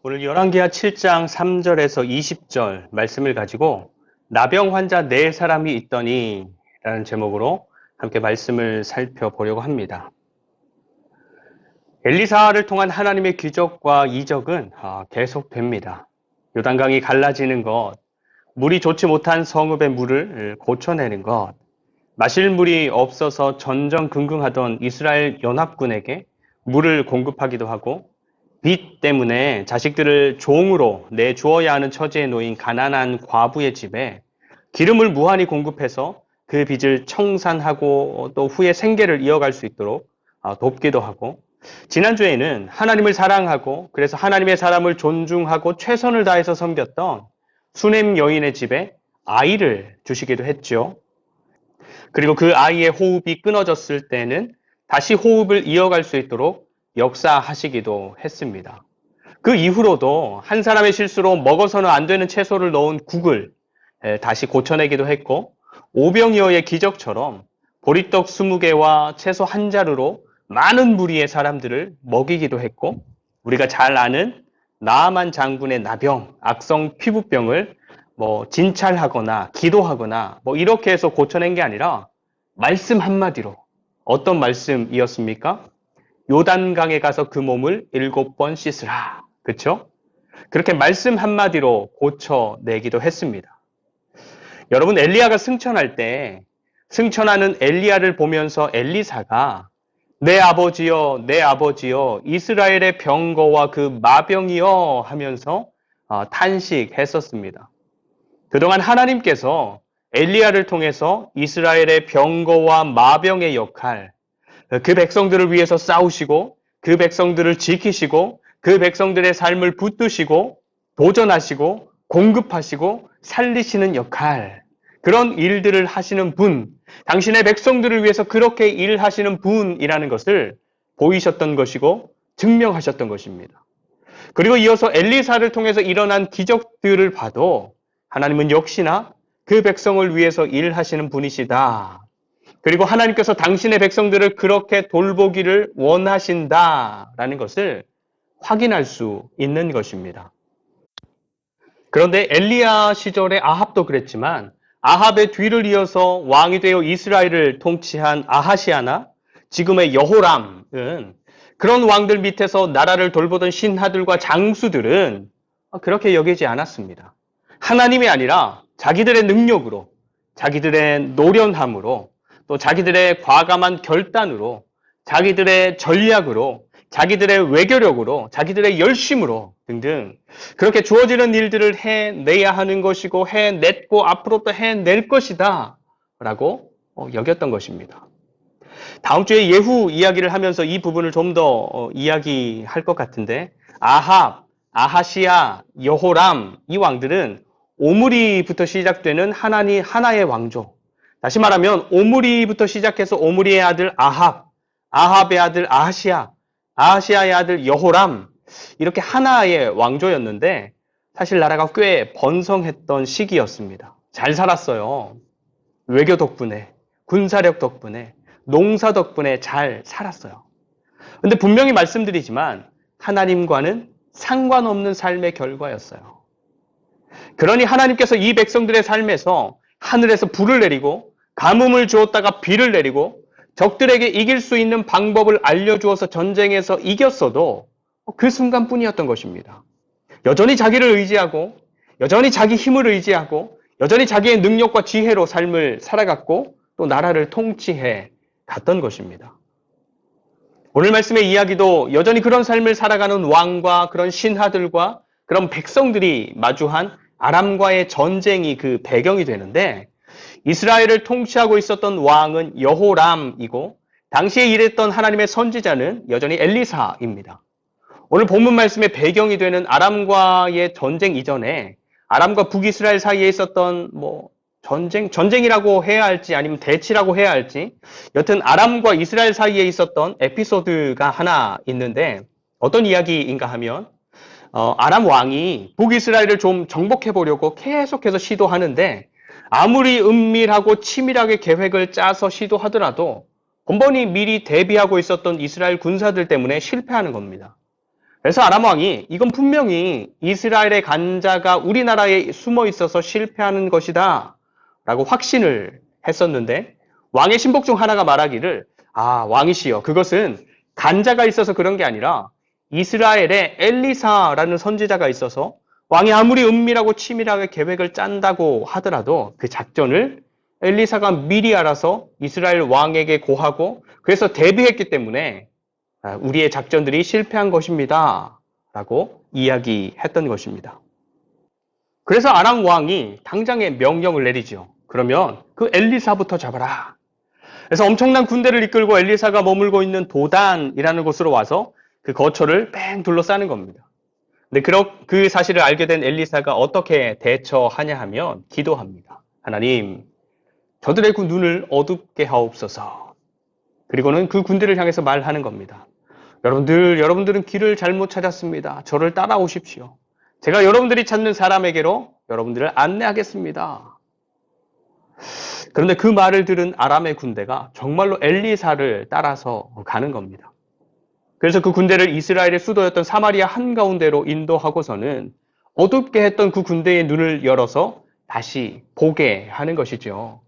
오늘 열왕기하 7장 3절에서 20절 말씀을 가지고 나병 환자 4사람이 있더니 라는 제목으로 함께 말씀을 살펴보려고 합니다. 엘리사를 통한 하나님의 기적과 이적은 계속됩니다. 요단강이 갈라지는 것, 물이 좋지 못한 성읍의 물을 고쳐내는 것, 마실 물이 없어서 전전긍긍하던 이스라엘 연합군에게 물을 공급하기도 하고, 빚 때문에 자식들을 종으로 내주어야 하는 처지에 놓인 가난한 과부의 집에 기름을 무한히 공급해서 그 빚을 청산하고 또 후에 생계를 이어갈 수 있도록 돕기도 하고, 지난주에는 하나님을 사랑하고 그래서 하나님의 사람을 존중하고 최선을 다해서 섬겼던 수넴 여인의 집에 아이를 주시기도 했죠. 그리고 그 아이의 호흡이 끊어졌을 때는 다시 호흡을 이어갈 수 있도록 역사하시기도 했습니다. 그 이후로도 한 사람의 실수로 먹어서는 안 되는 채소를 넣은 국을 다시 고쳐내기도 했고, 오병이어의 기적처럼 보리떡 20개와 채소 한 자루로 많은 무리의 사람들을 먹이기도 했고, 우리가 잘 아는 나아만 장군의 나병, 악성 피부병을 진찰하거나 기도하거나 이렇게 해서 고쳐낸 게 아니라 말씀 한마디로, 어떤 말씀이었습니까? 요단강에 가서 그 몸을 7번 씻으라. 그렇죠? 그렇게 말씀 한마디로 고쳐내기도 했습니다. 여러분, 엘리야가 승천할 때 승천하는 엘리야를 보면서 엘리사가 내 아버지여, 내 아버지여, 이스라엘의 병거와 그 마병이여 하면서 탄식했었습니다. 그동안 하나님께서 엘리야를 통해서 이스라엘의 병거와 마병의 역할, 그 백성들을 위해서 싸우시고 그 백성들을 지키시고 그 백성들의 삶을 붙드시고 도전하시고 공급하시고 살리시는 역할, 그런 일들을 하시는 분, 당신의 백성들을 위해서 그렇게 일하시는 분이라는 것을 보이셨던 것이고 증명하셨던 것입니다. 그리고 이어서 엘리사를 통해서 일어난 기적들을 봐도 하나님은 역시나 그 백성을 위해서 일하시는 분이시다. 그리고 하나님께서 당신의 백성들을 그렇게 돌보기를 원하신다라는 것을 확인할 수 있는 것입니다. 그런데 엘리야 시절의 아합도 그랬지만 아합의 뒤를 이어서 왕이 되어 이스라엘을 통치한 아하시아나 지금의 여호람은 그런 왕들 밑에서 나라를 돌보던 신하들과 장수들은 그렇게 여기지 않았습니다. 하나님이 아니라 자기들의 능력으로, 자기들의 노련함으로, 또 자기들의 과감한 결단으로, 자기들의 전략으로, 자기들의 외교력으로, 자기들의 열심으로 등등 그렇게 주어지는 일들을 해내야 하는 것이고 해냈고 앞으로 또 해낼 것이다 라고 여겼던 것입니다. 다음 주에 예후 이야기를 하면서 이 부분을 좀 더 이야기할 것 같은데, 아합, 아하시아, 여호람 이 왕들은 오므리부터 시작되는 하나의 왕조, 다시 말하면 오므리부터 시작해서 오므리의 아들 아합, 아합의 아들 아하시아, 아하시아의 아들 여호람, 이렇게 하나의 왕조였는데 사실 나라가 꽤 번성했던 시기였습니다. 잘 살았어요. 외교 덕분에, 군사력 덕분에, 농사 덕분에 잘 살았어요. 근데 분명히 말씀드리지만 하나님과는 상관없는 삶의 결과였어요. 그러니 하나님께서 이 백성들의 삶에서 하늘에서 불을 내리고 가뭄을 주었다가 비를 내리고 적들에게 이길 수 있는 방법을 알려주어서 전쟁에서 이겼어도 그 순간뿐이었던 것입니다. 여전히 자기를 의지하고 여전히 자기 힘을 의지하고 여전히 자기의 능력과 지혜로 삶을 살아갔고 또 나라를 통치해 갔던 것입니다. 오늘 말씀의 이야기도 여전히 그런 삶을 살아가는 왕과 그런 신하들과 그런 백성들이 마주한 아람과의 전쟁이 그 배경이 되는데, 이스라엘을 통치하고 있었던 왕은 여호람이고 당시에 일했던 하나님의 선지자는 여전히 엘리사입니다. 오늘 본문 말씀의 배경이 되는 아람과의 전쟁 이전에 아람과 북이스라엘 사이에 있었던 전쟁이라고 해야 할지 아니면 대치라고 해야 할지, 여튼 아람과 이스라엘 사이에 있었던 에피소드가 하나 있는데 어떤 이야기인가 하면 아람 왕이 북이스라엘을 좀 정복해 보려고 계속해서 시도하는데 아무리 은밀하고 치밀하게 계획을 짜서 시도하더라도 번번이 미리 대비하고 있었던 이스라엘 군사들 때문에 실패하는 겁니다. 그래서 아람 왕이 이건 분명히 이스라엘의 간자가 우리나라에 숨어 있어서 실패하는 것이다 라고 확신을 했었는데 왕의 신복 중 하나가 말하기를 왕이시여 그것은 간자가 있어서 그런 게 아니라 이스라엘에 엘리사라는 선지자가 있어서 왕이 아무리 은밀하고 치밀하게 계획을 짠다고 하더라도 그 작전을 엘리사가 미리 알아서 이스라엘 왕에게 고하고 그래서 대비했기 때문에 우리의 작전들이 실패한 것입니다. 라고 이야기했던 것입니다. 그래서 아람 왕이 당장에 명령을 내리죠. 그러면 그 엘리사부터 잡아라. 그래서 엄청난 군대를 이끌고 엘리사가 머물고 있는 도단이라는 곳으로 와서 그 거처를 뺑 둘러싸는 겁니다. 근데 그 사실을 알게 된 엘리사가 어떻게 대처하냐 하면 기도합니다. 하나님, 저들의 그 눈을 어둡게 하옵소서. 그리고는 그 군대를 향해서 말하는 겁니다. 여러분들은 길을 잘못 찾았습니다. 저를 따라오십시오. 제가 여러분들이 찾는 사람에게로 여러분들을 안내하겠습니다. 그런데 그 말을 들은 아람의 군대가 정말로 엘리사를 따라서 가는 겁니다. 그래서 그 군대를 이스라엘의 수도였던 사마리아 한가운데로 인도하고서는 어둡게 했던 그 군대의 눈을 열어서 다시 보게 하는 것이죠.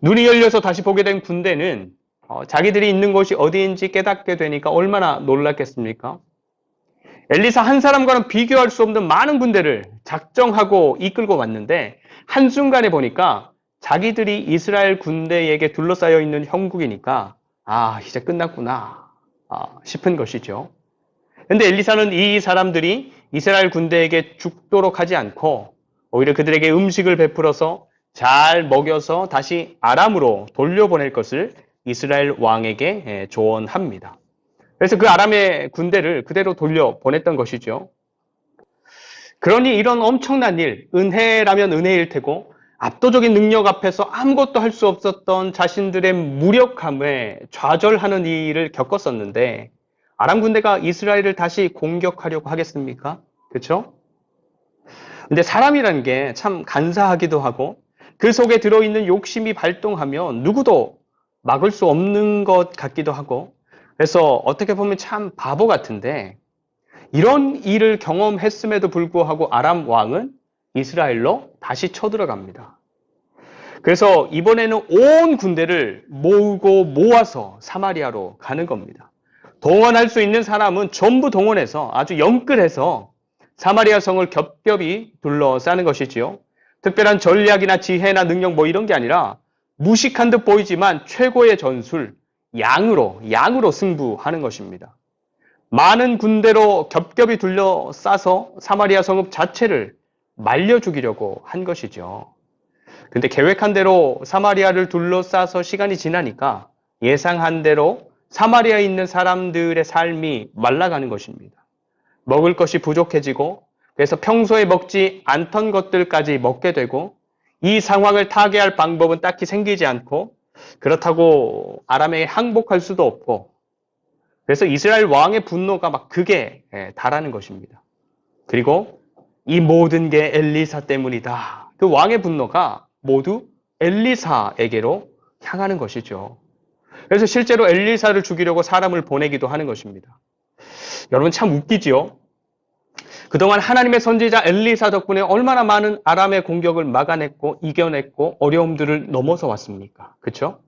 눈이 열려서 다시 보게 된 군대는 자기들이 있는 곳이 어디인지 깨닫게 되니까 얼마나 놀랐겠습니까? 엘리사 한 사람과는 비교할 수 없는 많은 군대를 작정하고 이끌고 왔는데 한순간에 보니까 자기들이 이스라엘 군대에게 둘러싸여 있는 형국이니까 이제 끝났구나 싶은 것이죠. 그런데 엘리사는 이 사람들이 이스라엘 군대에게 죽도록 하지 않고 오히려 그들에게 음식을 베풀어서 잘 먹여서 다시 아람으로 돌려보낼 것을 이스라엘 왕에게 조언합니다. 그래서 그 아람의 군대를 그대로 돌려보냈던 것이죠. 그러니 이런 엄청난 일, 은혜라면 은혜일 테고 압도적인 능력 앞에서 아무것도 할 수 없었던 자신들의 무력함에 좌절하는 일을 겪었었는데 아람 군대가 이스라엘을 다시 공격하려고 하겠습니까? 그렇죠? 근데 사람이라는 게 참 간사하기도 하고 그 속에 들어있는 욕심이 발동하면 누구도 막을 수 없는 것 같기도 하고 그래서 어떻게 보면 참 바보 같은데 이런 일을 경험했음에도 불구하고 아람 왕은 이스라엘로 다시 쳐들어갑니다. 그래서 이번에는 온 군대를 모으고 모아서 사마리아로 가는 겁니다. 동원할 수 있는 사람은 전부 동원해서 아주 영끌해서 사마리아 성을 겹겹이 둘러싸는 것이지요. 특별한 전략이나 지혜나 능력 이런 게 아니라 무식한 듯 보이지만 최고의 전술, 양으로 승부하는 것입니다. 많은 군대로 겹겹이 둘러싸서 사마리아 성읍 자체를 말려 죽이려고 한 것이죠. 근데 계획한 대로 사마리아를 둘러싸서 시간이 지나니까 예상한 대로 사마리아에 있는 사람들의 삶이 말라가는 것입니다. 먹을 것이 부족해지고 그래서 평소에 먹지 않던 것들까지 먹게 되고 이 상황을 타개할 방법은 딱히 생기지 않고 그렇다고 아람에 항복할 수도 없고 그래서 이스라엘 왕의 분노가 막 극에 달하는 것입니다. 그리고 이 모든 게 엘리사 때문이다. 그 왕의 분노가 모두 엘리사에게로 향하는 것이죠. 그래서 실제로 엘리사를 죽이려고 사람을 보내기도 하는 것입니다. 여러분 참 웃기지요? 그동안 하나님의 선지자 엘리사 덕분에 얼마나 많은 아람의 공격을 막아냈고 이겨냈고 어려움들을 넘어서 왔습니까? 그렇죠?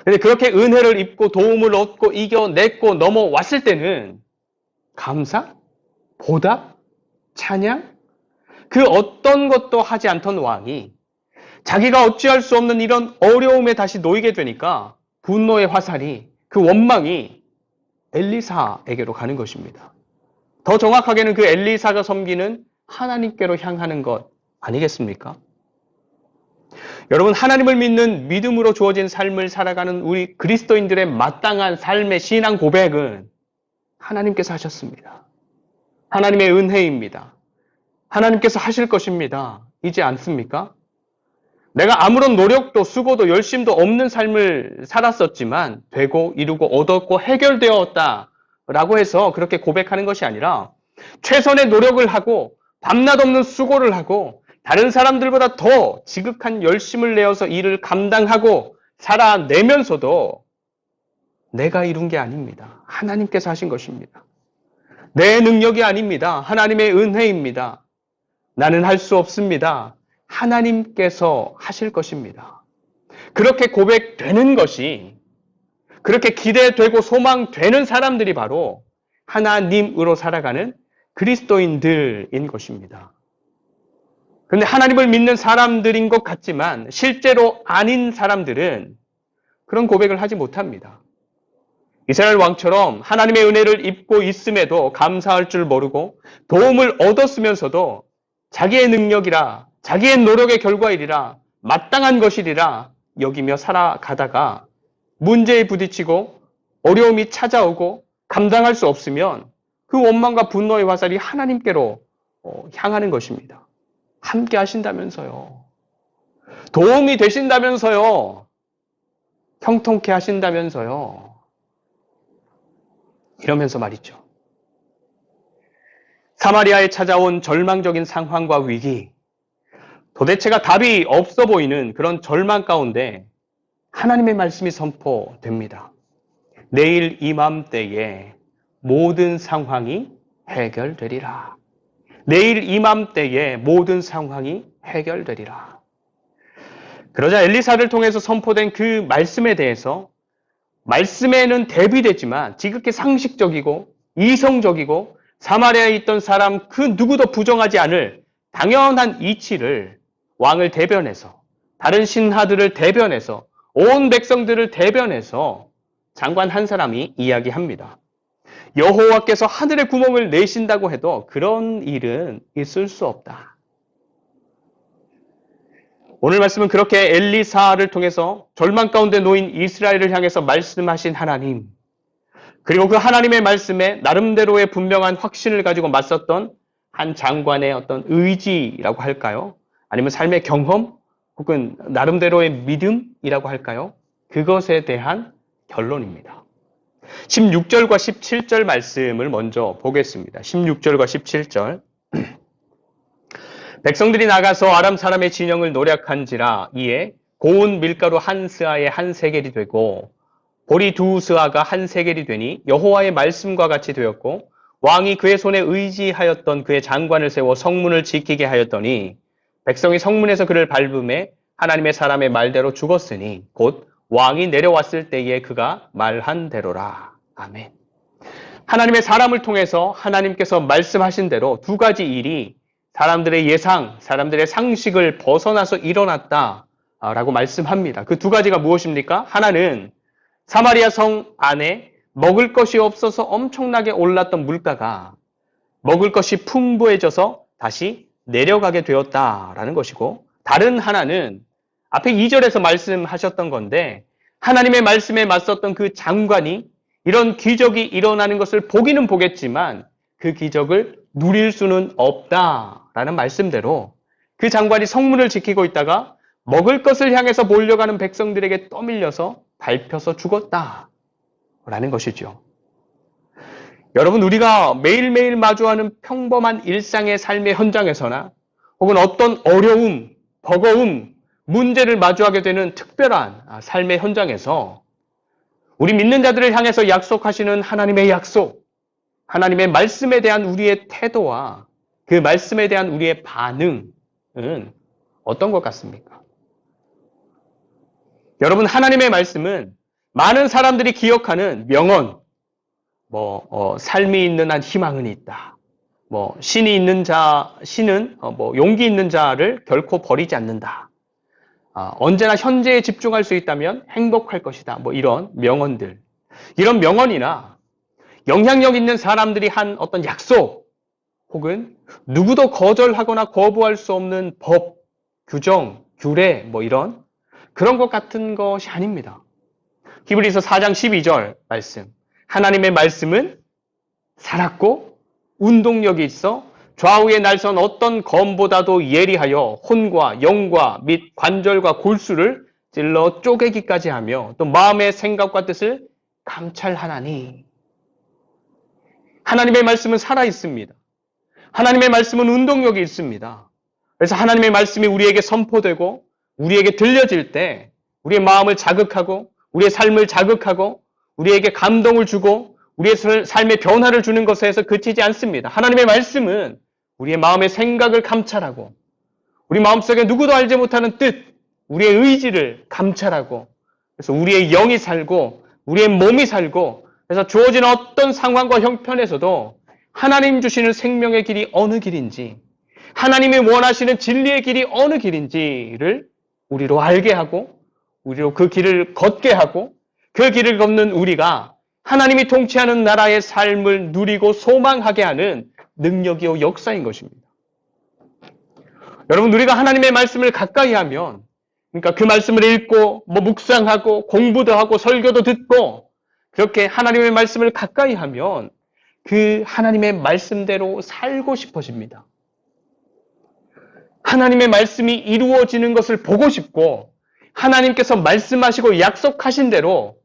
근데 그렇게 은혜를 입고 도움을 얻고 이겨냈고 넘어왔을 때는 감사, 보답, 찬양 그 어떤 것도 하지 않던 왕이 자기가 어찌할 수 없는 이런 어려움에 다시 놓이게 되니까 분노의 화살이 그 원망이 엘리사에게로 가는 것입니다. 더 정확하게는 그 엘리사가 섬기는 하나님께로 향하는 것 아니겠습니까? 여러분 하나님을 믿는 믿음으로 주어진 삶을 살아가는 우리 그리스도인들의 마땅한 삶의 신앙 고백은 하나님께서 하셨습니다. 하나님의 은혜입니다. 하나님께서 하실 것입니다. 이지 않습니까? 내가 아무런 노력도 수고도 열심도 없는 삶을 살았었지만 되고 이루고 얻었고 해결되었다라고 해서 그렇게 고백하는 것이 아니라 최선의 노력을 하고 밤낮 없는 수고를 하고 다른 사람들보다 더 지극한 열심을 내어서 일을 감당하고 살아내면서도 내가 이룬 게 아닙니다. 하나님께서 하신 것입니다. 내 능력이 아닙니다. 하나님의 은혜입니다. 나는 할 수 없습니다. 하나님께서 하실 것입니다. 그렇게 고백되는 것이, 그렇게 기대되고 소망되는 사람들이 바로 하나님으로 살아가는 그리스도인들인 것입니다. 그런데 하나님을 믿는 사람들인 것 같지만 실제로 아닌 사람들은 그런 고백을 하지 못합니다. 이스라엘 왕처럼 하나님의 은혜를 입고 있음에도 감사할 줄 모르고 도움을 얻었으면서도 자기의 능력이라, 자기의 노력의 결과이라, 마땅한 것이리라 여기며 살아가다가 문제에 부딪히고 어려움이 찾아오고 감당할 수 없으면 그 원망과 분노의 화살이 하나님께로 향하는 것입니다. 함께 하신다면서요. 도움이 되신다면서요. 형통케 하신다면서요. 이러면서 말이죠. 사마리아에 찾아온 절망적인 상황과 위기, 도대체가 답이 없어 보이는 그런 절망 가운데 하나님의 말씀이 선포됩니다. 내일 이맘때에 모든 상황이 해결되리라. 내일 이맘때에 모든 상황이 해결되리라. 그러자 엘리사를 통해서 선포된 그 말씀에 대해서 말씀에는 대비되지만 지극히 상식적이고 이성적이고 사마리아에 있던 사람 그 누구도 부정하지 않을 당연한 이치를 왕을 대변해서 다른 신하들을 대변해서 온 백성들을 대변해서 장관 한 사람이 이야기합니다. 여호와께서 하늘의 구멍을 내신다고 해도 그런 일은 있을 수 없다. 오늘 말씀은 그렇게 엘리사를 통해서 절망 가운데 놓인 이스라엘을 향해서 말씀하신 하나님, 그리고 그 하나님의 말씀에 나름대로의 분명한 확신을 가지고 맞섰던 한 장관의 어떤 의지라고 할까요? 아니면 삶의 경험 혹은 나름대로의 믿음이라고 할까요? 그것에 대한 결론입니다. 16절과 17절 말씀을 먼저 보겠습니다. 16절과 17절. 백성들이 나가서 아람 사람의 진영을 노략한지라 이에 고운 밀가루 한 스아에 한 세겔이 되고 보리 두 스아가 한 세겔이 되니 여호와의 말씀과 같이 되었고 왕이 그의 손에 의지하였던 그의 장관을 세워 성문을 지키게 하였더니 백성이 성문에서 그를 밟음에 하나님의 사람의 말대로 죽었으니 곧 왕이 내려왔을 때에 그가 말한 대로라. 아멘. 하나님의 사람을 통해서 하나님께서 말씀하신 대로 두 가지 일이 사람들의 예상, 사람들의 상식을 벗어나서 일어났다라고 말씀합니다. 그 두 가지가 무엇입니까? 하나는 사마리아 성 안에 먹을 것이 없어서 엄청나게 올랐던 물가가 먹을 것이 풍부해져서 다시 내려가게 되었다라는 것이고, 다른 하나는 앞에 2절에서 말씀하셨던 건데 하나님의 말씀에 맞섰던 그 장관이 이런 기적이 일어나는 것을 보기는 보겠지만 그 기적을 누릴 수는 없다라는 말씀대로 그 장관이 성문을 지키고 있다가 먹을 것을 향해서 몰려가는 백성들에게 떠밀려서 밟혀서 죽었다라는 것이죠. 여러분, 우리가 매일매일 마주하는 평범한 일상의 삶의 현장에서나 혹은 어떤 어려움, 버거움, 문제를 마주하게 되는 특별한 삶의 현장에서 우리 믿는 자들을 향해서 약속하시는 하나님의 약속, 하나님의 말씀에 대한 우리의 태도와 그 말씀에 대한 우리의 반응은 어떤 것 같습니까? 여러분, 하나님의 말씀은 많은 사람들이 기억하는 명언, 삶이 있는 한 희망은 있다. 신이 있는 자, 신은 용기 있는 자를 결코 버리지 않는다. 언제나 현재에 집중할 수 있다면 행복할 것이다. 이런 명언들. 이런 명언이나 영향력 있는 사람들이 한 어떤 약속, 혹은 누구도 거절하거나 거부할 수 없는 법, 규정, 규례, 이런 그런 것 같은 것이 아닙니다. 히브리서 4장 12절 말씀. 하나님의 말씀은 살았고 운동력이 있어 좌우에 날선 어떤 검보다도 예리하여 혼과 영과 및 관절과 골수를 찔러 쪼개기까지 하며 또 마음의 생각과 뜻을 감찰하나니. 하나님의 말씀은 살아있습니다. 하나님의 말씀은 운동력이 있습니다. 그래서 하나님의 말씀이 우리에게 선포되고 우리에게 들려질 때 우리의 마음을 자극하고 우리의 삶을 자극하고 우리에게 감동을 주고 우리의 삶의 변화를 주는 것에서 그치지 않습니다. 하나님의 말씀은 우리의 마음의 생각을 감찰하고 우리 마음속에 누구도 알지 못하는 뜻, 우리의 의지를 감찰하고 그래서 우리의 영이 살고 우리의 몸이 살고 그래서 주어진 어떤 상황과 형편에서도 하나님 주시는 생명의 길이 어느 길인지 하나님이 원하시는 진리의 길이 어느 길인지를 우리로 알게 하고 우리로 그 길을 걷게 하고 그 길을 걷는 우리가 하나님이 통치하는 나라의 삶을 누리고 소망하게 하는 능력이요 역사인 것입니다. 여러분, 우리가 하나님의 말씀을 가까이 하면 그러니까 그 말씀을 읽고 묵상하고 공부도 하고 설교도 듣고 그렇게 하나님의 말씀을 가까이 하면 그 하나님의 말씀대로 살고 싶어집니다. 하나님의 말씀이 이루어지는 것을 보고 싶고 하나님께서 말씀하시고 약속하신 대로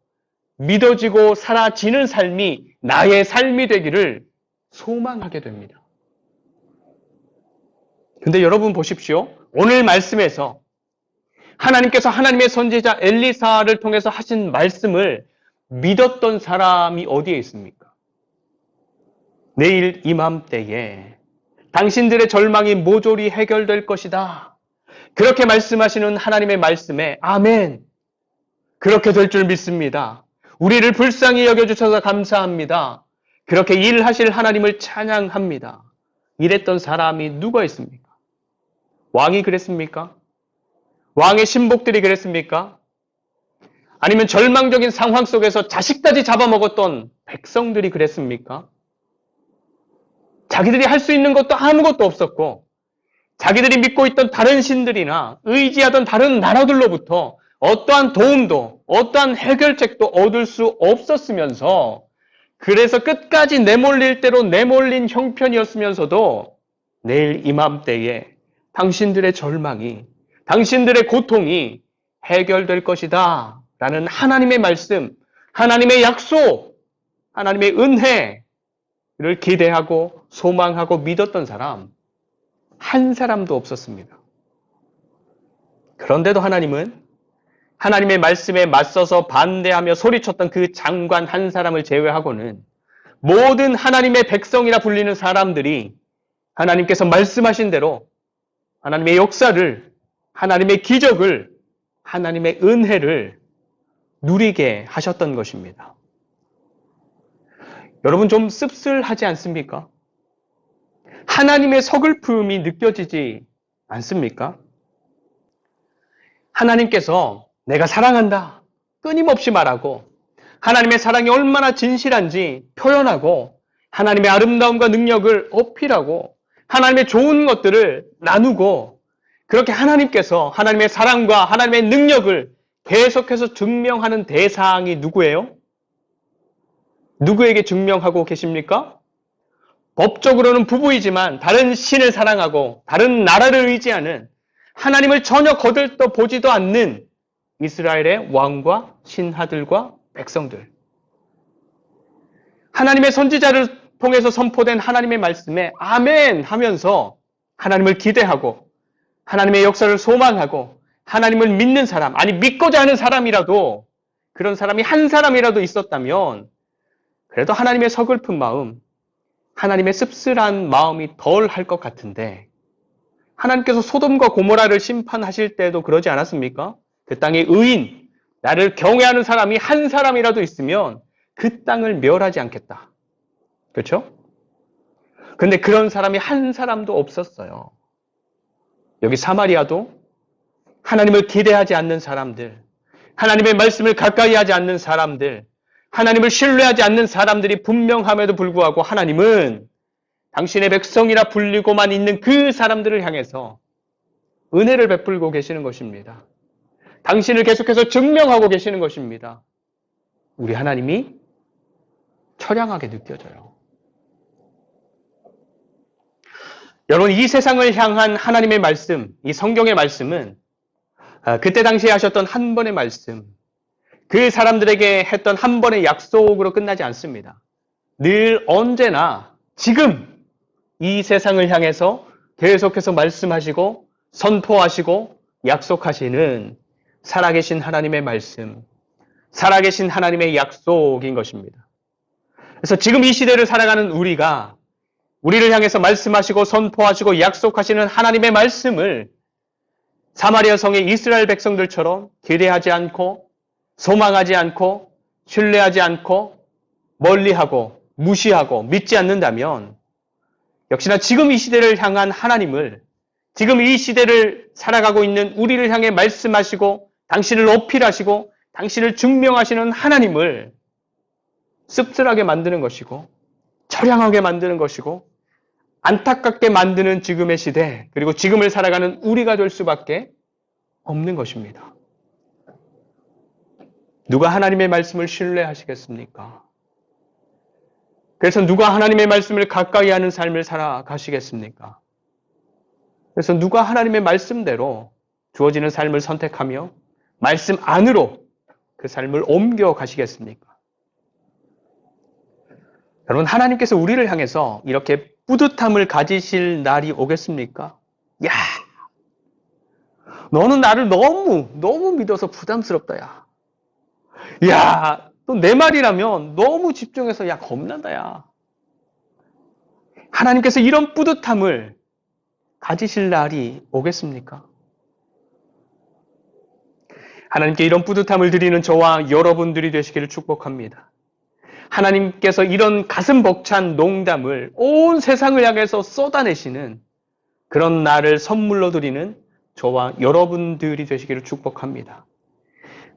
믿어지고 사라지는 삶이 나의 삶이 되기를 소망하게 됩니다. 근데 여러분 보십시오. 오늘 말씀에서 하나님께서 하나님의 선지자 엘리사를 통해서 하신 말씀을 믿었던 사람이 어디에 있습니까? 내일 이맘때에 당신들의 절망이 모조리 해결될 것이다. 그렇게 말씀하시는 하나님의 말씀에 아멘. 그렇게 될 줄 믿습니다. 우리를 불쌍히 여겨주셔서 감사합니다. 그렇게 일하실 하나님을 찬양합니다. 이랬던 사람이 누가 있습니까? 왕이 그랬습니까? 왕의 신복들이 그랬습니까? 아니면 절망적인 상황 속에서 자식까지 잡아먹었던 백성들이 그랬습니까? 자기들이 할 수 있는 것도 아무것도 없었고 자기들이 믿고 있던 다른 신들이나 의지하던 다른 나라들로부터 어떠한 도움도 어떠한 해결책도 얻을 수 없었으면서 그래서 끝까지 내몰릴 대로 내몰린 형편이었으면서도 내일 이맘때에 당신들의 절망이 당신들의 고통이 해결될 것이다 라는 하나님의 말씀, 하나님의 약속, 하나님의 은혜를 기대하고 소망하고 믿었던 사람 한 사람도 없었습니다. 그런데도 하나님은 하나님의 말씀에 맞서서 반대하며 소리쳤던 그 장관 한 사람을 제외하고는 모든 하나님의 백성이라 불리는 사람들이 하나님께서 말씀하신 대로 하나님의 역사를, 하나님의 기적을, 하나님의 은혜를 누리게 하셨던 것입니다. 여러분 좀 씁쓸하지 않습니까? 하나님의 서글픔이 느껴지지 않습니까? 하나님께서 내가 사랑한다 끊임없이 말하고 하나님의 사랑이 얼마나 진실한지 표현하고 하나님의 아름다움과 능력을 어필하고 하나님의 좋은 것들을 나누고 그렇게 하나님께서 하나님의 사랑과 하나님의 능력을 계속해서 증명하는 대상이 누구예요? 누구에게 증명하고 계십니까? 법적으로는 부부이지만 다른 신을 사랑하고 다른 나라를 의지하는 하나님을 전혀 거들떠 보지도 않는 이스라엘의 왕과 신하들과 백성들. 하나님의 선지자를 통해서 선포된 하나님의 말씀에 아멘 하면서 하나님을 기대하고 하나님의 역사를 소망하고 하나님을 믿는 사람, 아니 믿고자 하는 사람이라도 그런 사람이 한 사람이라도 있었다면 그래도 하나님의 서글픈 마음, 하나님의 씁쓸한 마음이 덜 할 것 같은데 하나님께서 소돔과 고모라를 심판하실 때도 그러지 않았습니까? 그 땅의 의인, 나를 경외하는 사람이 한 사람이라도 있으면 그 땅을 멸하지 않겠다. 그렇죠? 근데 그런 사람이 한 사람도 없었어요. 여기 사마리아도 하나님을 기대하지 않는 사람들, 하나님의 말씀을 가까이 하지 않는 사람들, 하나님을 신뢰하지 않는 사람들이 분명함에도 불구하고 하나님은 당신의 백성이라 불리고만 있는 그 사람들을 향해서 은혜를 베풀고 계시는 것입니다. 당신을 계속해서 증명하고 계시는 것입니다. 우리 하나님이 처량하게 느껴져요. 여러분, 이 세상을 향한 하나님의 말씀, 이 성경의 말씀은 그때 당시에 하셨던 한 번의 말씀, 그 사람들에게 했던 한 번의 약속으로 끝나지 않습니다. 늘 언제나 지금 이 세상을 향해서 계속해서 말씀하시고 선포하시고 약속하시는 살아계신 하나님의 말씀, 살아계신 하나님의 약속인 것입니다. 그래서 지금 이 시대를 살아가는 우리가 우리를 향해서 말씀하시고 선포하시고 약속하시는 하나님의 말씀을 사마리아 성의 이스라엘 백성들처럼 기대하지 않고 소망하지 않고 신뢰하지 않고 멀리하고 무시하고 믿지 않는다면 역시나 지금 이 시대를 향한 하나님을 지금 이 시대를 살아가고 있는 우리를 향해 말씀하시고 당신을 어필하시고 당신을 증명하시는 하나님을 씁쓸하게 만드는 것이고 처량하게 만드는 것이고 안타깝게 만드는 지금의 시대 그리고 지금을 살아가는 우리가 될 수밖에 없는 것입니다. 누가 하나님의 말씀을 신뢰하시겠습니까? 그래서 누가 하나님의 말씀을 가까이 하는 삶을 살아가시겠습니까? 그래서 누가 하나님의 말씀대로 주어지는 삶을 선택하며 말씀 안으로 그 삶을 옮겨가시겠습니까? 여러분, 하나님께서 우리를 향해서 이렇게 뿌듯함을 가지실 날이 오겠습니까? 야, 너는 나를 너무 믿어서 부담스럽다, 야. 야, 또 내 말이라면 너무 집중해서 야, 겁난다, 야. 하나님께서 이런 뿌듯함을 가지실 날이 오겠습니까? 하나님께 이런 뿌듯함을 드리는 저와 여러분들이 되시기를 축복합니다. 하나님께서 이런 가슴 벅찬 농담을 온 세상을 향해서 쏟아내시는 그런 날을 선물로 드리는 저와 여러분들이 되시기를 축복합니다.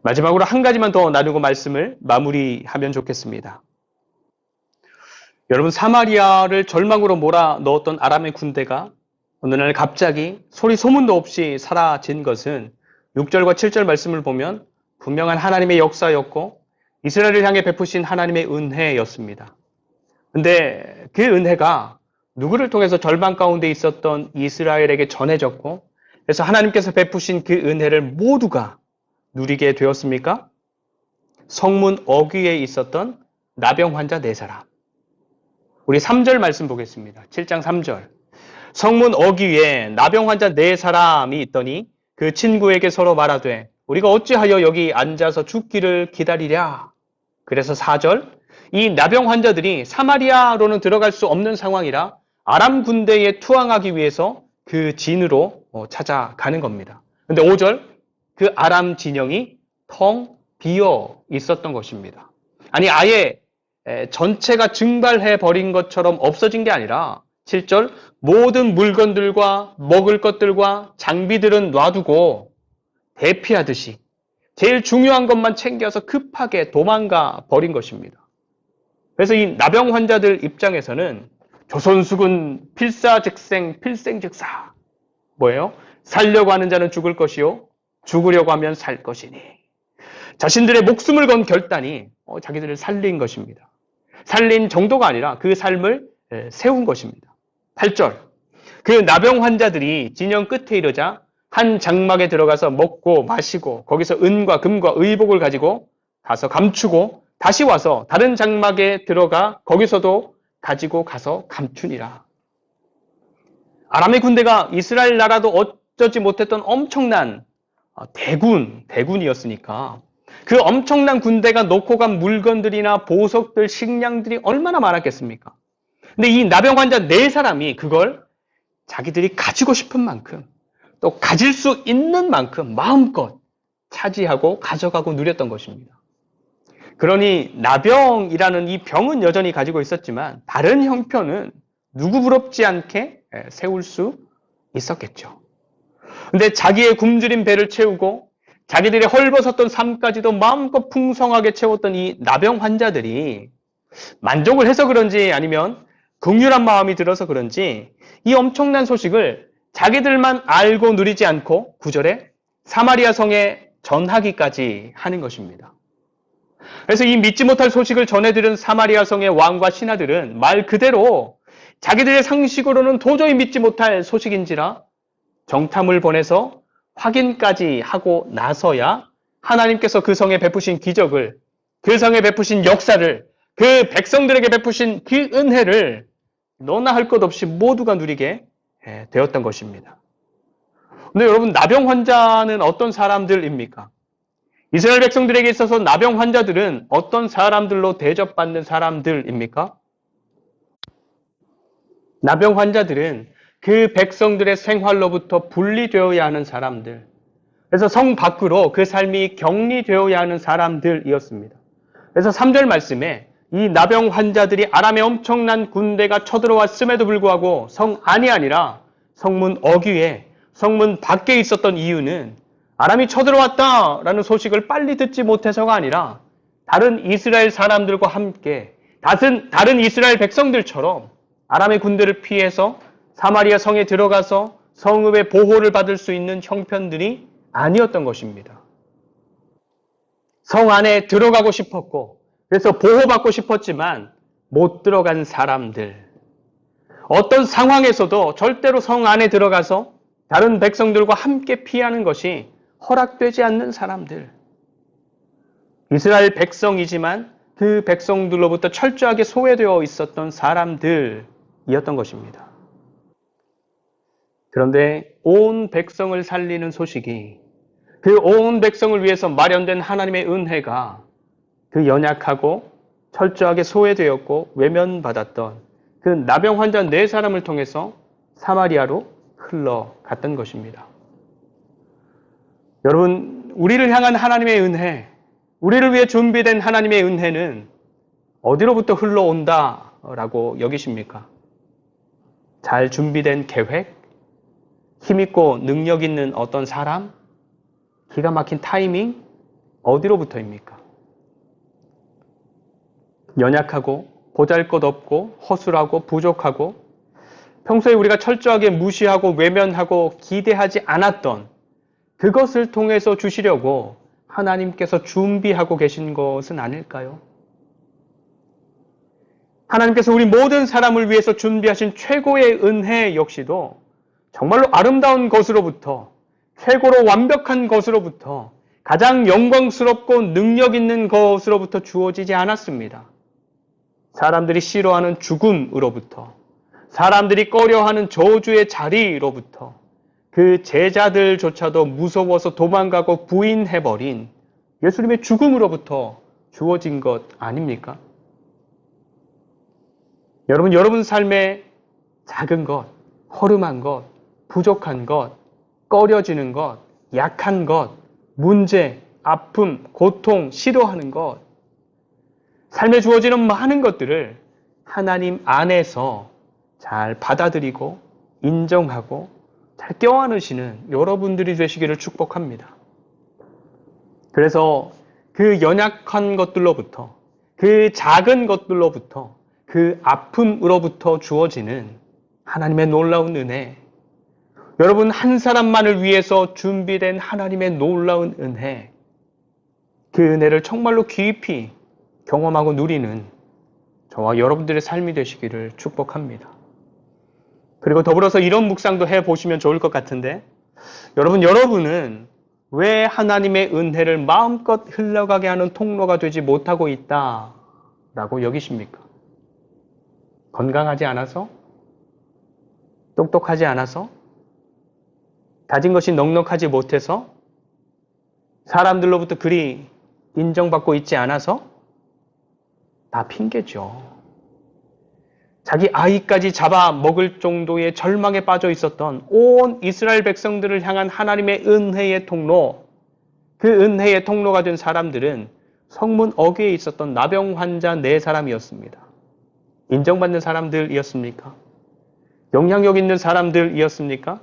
마지막으로 한 가지만 더 나누고 말씀을 마무리하면 좋겠습니다. 여러분, 사마리아를 절망으로 몰아넣었던 아람의 군대가 어느 날 갑자기 소리 소문도 없이 사라진 것은 6절과 7절 말씀을 보면 분명한 하나님의 역사였고 이스라엘을 향해 베푸신 하나님의 은혜였습니다. 근데 그 은혜가 누구를 통해서 절망 가운데 있었던 이스라엘에게 전해졌고 그래서 하나님께서 베푸신 그 은혜를 모두가 누리게 되었습니까? 성문 어귀에 있었던 나병 환자 4사람. 우리 3절 말씀 보겠습니다. 7장 3절. 성문 어귀에 나병 환자 4사람이 있더니 그 친구에게 서로 말하되 우리가 어찌하여 여기 앉아서 죽기를 기다리랴. 그래서 4절. 이 나병 환자들이 사마리아로는 들어갈 수 없는 상황이라 아람 군대에 투항하기 위해서 그 진으로 찾아가는 겁니다. 근데 5절. 그 아람 진영이 텅 비어 있었던 것입니다. 아니 아예 전체가 증발해 버린 것처럼 없어진 게 아니라 7절 모든 물건들과 먹을 것들과 장비들은 놔두고 대피하듯이 제일 중요한 것만 챙겨서 급하게 도망가 버린 것입니다. 그래서 이 나병 환자들 입장에서는 조선수군 필사즉생 필생즉사 뭐예요? 살려고 하는 자는 죽을 것이요 죽으려고 하면 살 것이니 자신들의 목숨을 건 결단이 자기들을 살린 것입니다. 살린 정도가 아니라 그 삶을 세운 것입니다. 8절 그 나병 환자들이 진영 끝에 이르자 한 장막에 들어가서 먹고 마시고 거기서 은과 금과 의복을 가지고 가서 감추고 다시 와서 다른 장막에 들어가 거기서도 가지고 가서 감추니라. 아람의 군대가 이스라엘 나라도 어쩌지 못했던 엄청난 대군이었으니까 그 엄청난 군대가 놓고 간 물건들이나 보석들, 식량들이 얼마나 많았겠습니까? 근데 이 나병 환자 4사람이 그걸 자기들이 가지고 싶은 만큼 또 가질 수 있는 만큼 마음껏 차지하고 가져가고 누렸던 것입니다. 그러니 나병이라는 이 병은 여전히 가지고 있었지만 다른 형편은 누구 부럽지 않게 세울 수 있었겠죠. 근데 자기의 굶주린 배를 채우고 자기들의 헐벗었던 삶까지도 마음껏 풍성하게 채웠던 이 나병 환자들이 만족을 해서 그런지 아니면 긍휼한 마음이 들어서 그런지 이 엄청난 소식을 자기들만 알고 누리지 않고 9절에 사마리아 성에 전하기까지 하는 것입니다. 그래서 이 믿지 못할 소식을 전해들은 사마리아 성의 왕과 신하들은 말 그대로 자기들의 상식으로는 도저히 믿지 못할 소식인지라 정탐을 보내서 확인까지 하고 나서야 하나님께서 그 성에 베푸신 기적을, 그 성에 베푸신 역사를, 그 백성들에게 베푸신 그 은혜를 너나 할 것 없이 모두가 누리게 되었던 것입니다. 근데 여러분, 나병 환자는 어떤 사람들입니까? 이스라엘 백성들에게 있어서 나병 환자들은 어떤 사람들로 대접받는 사람들입니까? 나병 환자들은 그 백성들의 생활로부터 분리되어야 하는 사람들, 그래서 성 밖으로 그 삶이 격리되어야 하는 사람들이었습니다. 그래서 3절 말씀에 이 나병 환자들이 아람의 엄청난 군대가 쳐들어왔음에도 불구하고 성 안이 아니라 성문 어귀에, 성문 밖에 있었던 이유는 아람이 쳐들어왔다라는 소식을 빨리 듣지 못해서가 아니라 다른 이스라엘 사람들과 함께 다른 이스라엘 백성들처럼 아람의 군대를 피해서 사마리아 성에 들어가서 성읍의 보호를 받을 수 있는 형편들이 아니었던 것입니다. 성 안에 들어가고 싶었고 그래서 보호받고 싶었지만 못 들어간 사람들, 어떤 상황에서도 절대로 성 안에 들어가서 다른 백성들과 함께 피하는 것이 허락되지 않는 사람들, 이스라엘 백성이지만 그 백성들로부터 철저하게 소외되어 있었던 사람들이었던 것입니다. 그런데 온 백성을 살리는 소식이, 그 온 백성을 위해서 마련된 하나님의 은혜가 그 연약하고 철저하게 소외되었고 외면받았던 그 나병 환자 4사람을 통해서 사마리아로 흘러갔던 것입니다. 여러분, 우리를 향한 하나님의 은혜, 우리를 위해 준비된 하나님의 은혜는 어디로부터 흘러온다라고 여기십니까? 잘 준비된 계획, 힘있고 능력 있는 어떤 사람, 기가 막힌 타이밍, 어디로부터입니까? 연약하고 보잘것없고 허술하고 부족하고 평소에 우리가 철저하게 무시하고 외면하고 기대하지 않았던 그것을 통해서 주시려고 하나님께서 준비하고 계신 것은 아닐까요? 하나님께서 우리 모든 사람을 위해서 준비하신 최고의 은혜 역시도 정말로 아름다운 것으로부터, 최고로 완벽한 것으로부터, 가장 영광스럽고 능력 있는 것으로부터 주어지지 않았습니다. 사람들이 싫어하는 죽음으로부터, 사람들이 꺼려하는 저주의 자리로부터, 그 제자들조차도 무서워서 도망가고 부인해버린 예수님의 죽음으로부터 주어진 것 아닙니까? 여러분 삶의 작은 것, 허름한 것, 부족한 것, 꺼려지는 것, 약한 것, 문제, 아픔, 고통, 싫어하는 것, 삶에 주어지는 많은 것들을 하나님 안에서 잘 받아들이고 인정하고 잘 껴안으시는 여러분들이 되시기를 축복합니다. 그래서 그 연약한 것들로부터, 그 작은 것들로부터, 그 아픔으로부터 주어지는 하나님의 놀라운 은혜, 여러분 한 사람만을 위해서 준비된 하나님의 놀라운 은혜, 그 은혜를 정말로 깊이 경험하고 누리는 저와 여러분들의 삶이 되시기를 축복합니다. 그리고 더불어서 이런 묵상도 해보시면 좋을 것 같은데, 여러분은 왜 하나님의 은혜를 마음껏 흘러가게 하는 통로가 되지 못하고 있다라고 여기십니까? 건강하지 않아서? 똑똑하지 않아서? 가진 것이 넉넉하지 못해서? 사람들로부터 그리 인정받고 있지 않아서? 다 핑계죠. 자기 아이까지 잡아먹을 정도의 절망에 빠져 있었던 온 이스라엘 백성들을 향한 하나님의 은혜의 통로, 그 은혜의 통로가 된 사람들은 성문 어귀에 있었던 나병 환자 4사람이었습니다. 인정받는 사람들이었습니까? 영향력 있는 사람들이었습니까?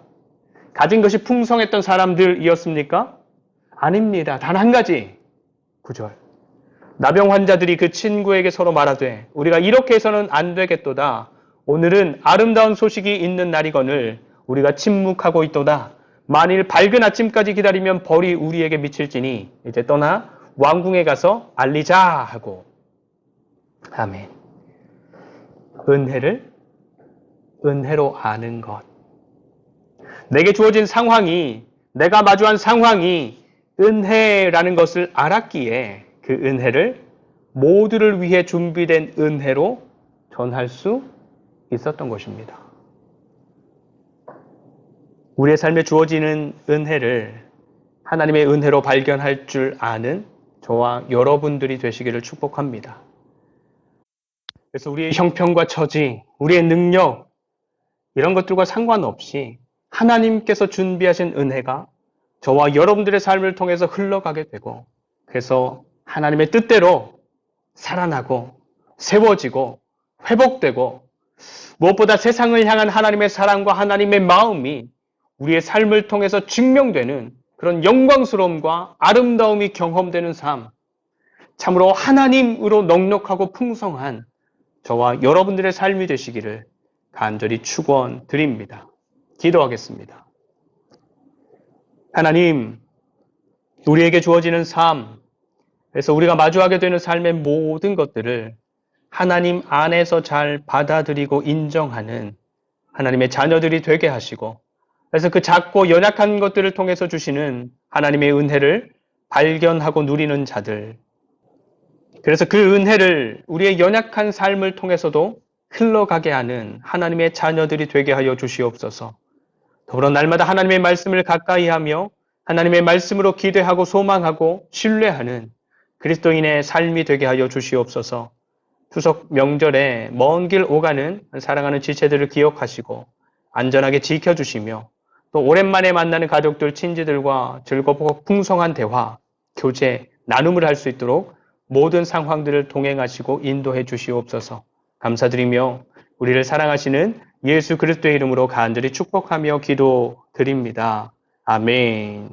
가진 것이 풍성했던 사람들이었습니까? 아닙니다. 단 한 가지, 9절. 나병 환자들이 그 친구에게 서로 말하되 우리가 이렇게 해서는 안 되겠도다. 오늘은 아름다운 소식이 있는 날이거늘 우리가 침묵하고 있도다. 만일 밝은 아침까지 기다리면 벌이 우리에게 미칠지니 이제 떠나 왕궁에 가서 알리자 하고. 아멘. 은혜를 은혜로 아는 것. 내게 주어진 상황이, 내가 마주한 상황이 은혜라는 것을 알았기에 그 은혜를 모두를 위해 준비된 은혜로 전할 수 있었던 것입니다. 우리의 삶에 주어지는 은혜를 하나님의 은혜로 발견할 줄 아는 저와 여러분들이 되시기를 축복합니다. 그래서 우리의 형편과 처지, 우리의 능력, 이런 것들과 상관없이 하나님께서 준비하신 은혜가 저와 여러분들의 삶을 통해서 흘러가게 되고, 그래서 하나님의 뜻대로 살아나고 세워지고 회복되고, 무엇보다 세상을 향한 하나님의 사랑과 하나님의 마음이 우리의 삶을 통해서 증명되는 그런 영광스러움과 아름다움이 경험되는 삶, 참으로 하나님으로 넉넉하고 풍성한 저와 여러분들의 삶이 되시기를 간절히 축원드립니다. 기도하겠습니다. 하나님, 우리에게 주어지는 삶, 그래서 우리가 마주하게 되는 삶의 모든 것들을 하나님 안에서 잘 받아들이고 인정하는 하나님의 자녀들이 되게 하시고, 그래서 그 작고 연약한 것들을 통해서 주시는 하나님의 은혜를 발견하고 누리는 자들, 그래서 그 은혜를 우리의 연약한 삶을 통해서도 흘러가게 하는 하나님의 자녀들이 되게 하여 주시옵소서. 더불어 날마다 하나님의 말씀을 가까이 하며 하나님의 말씀으로 기대하고 소망하고 신뢰하는 그리스도인의 삶이 되게 하여 주시옵소서. 추석 명절에 먼 길 오가는 사랑하는 지체들을 기억하시고 안전하게 지켜주시며, 또 오랜만에 만나는 가족들, 친지들과 즐겁고 풍성한 대화, 교제, 나눔을 할 수 있도록 모든 상황들을 동행하시고 인도해 주시옵소서. 감사드리며 우리를 사랑하시는 예수 그리스도의 이름으로 간절히 축복하며 기도드립니다. 아멘.